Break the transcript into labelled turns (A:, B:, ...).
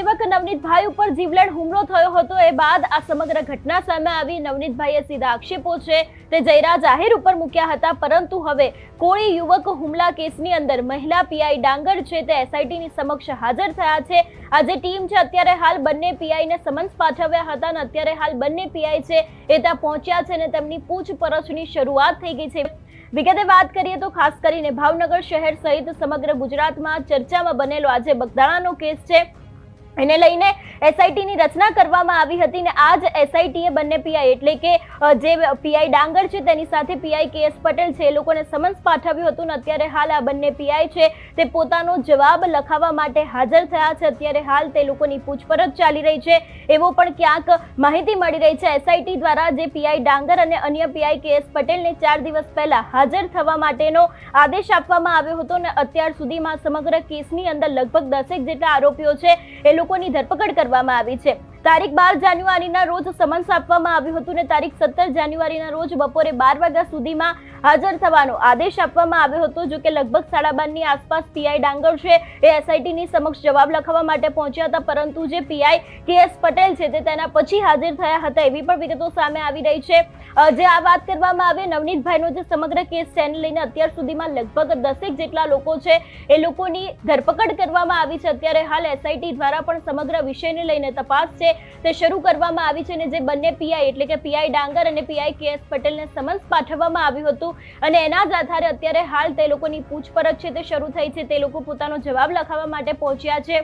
A: સેવક નવનીતભાઈ ઉપર જીવલેણ હુમલો થયો હતો એ બાદ આ સમગ્ર ઘટના સામે આવી। નવનીતભાઈએ સીધા આક્ષેપો છે તે જયરા જાહેર ઉપર મૂક્યા હતા, પરંતુ હવે કોળી યુવક હુમલા કેસની અંદર મહિલા પીઆઈ ડાંગર છે તે એસઆઈટીની સમક્ષ હાજર થયા છે। આ જે ટીમ છે અત્યારે હાલ બંને પીઆઈને સમન્સ પાઠવ્યા હતા અને અત્યારે હાલ બંને પીઆઈ છે એ ત્યાં પહોંચ્યા છે અને તેમની પૂછપરછની શરૂઆત થઈ ગઈ છે। વિગતે વાત કરીએ તો ખાસ કરીને ભાવનગર શહેર સહિત સમગ્ર ગુજરાતમાં ચર્ચામાં બનેલો આજે બગદાણાનો કેસ છે, એને લઈને એસઆઈટીની રચના કરવામાં આવી હતી ને આ જ એસઆઈટીએ બંને પીઆઈ એટલે કે જે પીઆઈ ડાંગર છે તેની સાથે પીઆઈ કેએસ પટેલ છે એ લોકોને સમન્સ પાઠવ્યું હતું ને અત્યારે હાલ આ બંને પીઆઈ છે તે પોતાનો જવાબ લખાવવા માટે હાજર થયા છે। અત્યારે હાલ તે લોકોની પૂછપરછ ચાલી રહી છે એવો પણ ક્યાંક માહિતી મળી રહી છે। એસઆઈટી દ્વારા જે પીઆઈ ડાંગર અને અન્ય પીઆઈ કેએસ પટેલને 4 દિવસ પહેલા હાજર થવા માટેનો આદેશ આપવામાં આવ્યો હતો ને અત્યાર સુધીમાં સમગ્ર કેસની અંદર લગભગ 10 જેટલા આરોપીઓ છે એ લોકોની ધરપકડ કરવામાં આવી છે। તારીખ 12 જાન્યુઆરીના રોજ સમન્સ આપવામાં આવ્યું હતું ને તારીખ 17 જાન્યુઆરીના રોજ બપોરે 12 વાગ્યા સુધીમાં હાજર થવાનો આદેશ આપવામાં આવ્યો હતો। જો કે લગભગ 12:30 ની આસપાસ પીઆઈ ડાંગર છે એ એસઆઈટીની સમક્ષ જવાબ લખાવવા માટે પહોંચ્યા હતા, પરંતુ જે પીઆઈ કેએસ પટેલ છે તે તેના પછી હાજર થયા હતા એવી પણ વિગતો સામે આવી રહી છે। જે આ વાત કરવામાં આવે નવનીતભાઈનો જે સમગ્ર કેસ છે એને લઈને અત્યાર સુધીમાં લગભગ 10 જેટલા લોકો છે એ લોકોની ધરપકડ કરવામાં આવી છે। અત્યારે હાલ એસઆઈટી દ્વારા પણ સમગ્ર વિષયને લઈને તપાસ છે તે શરૂ કરવામાં આવી છે અને જે બંને પીઆઈ એટલે કે પીઆઈ ડાંગર અને પીઆઈ કેએસ પટેલને સમન્સ પાઠવવામાં આવ્યું હતું અને એના જ આધારે અત્યારે હાલ તે લોકોની પૂછપરછ છે તે શરૂ થઈ છે। તે લોકો પોતાનો જવાબ લખાવવા માટે પહોંચ્યા છે।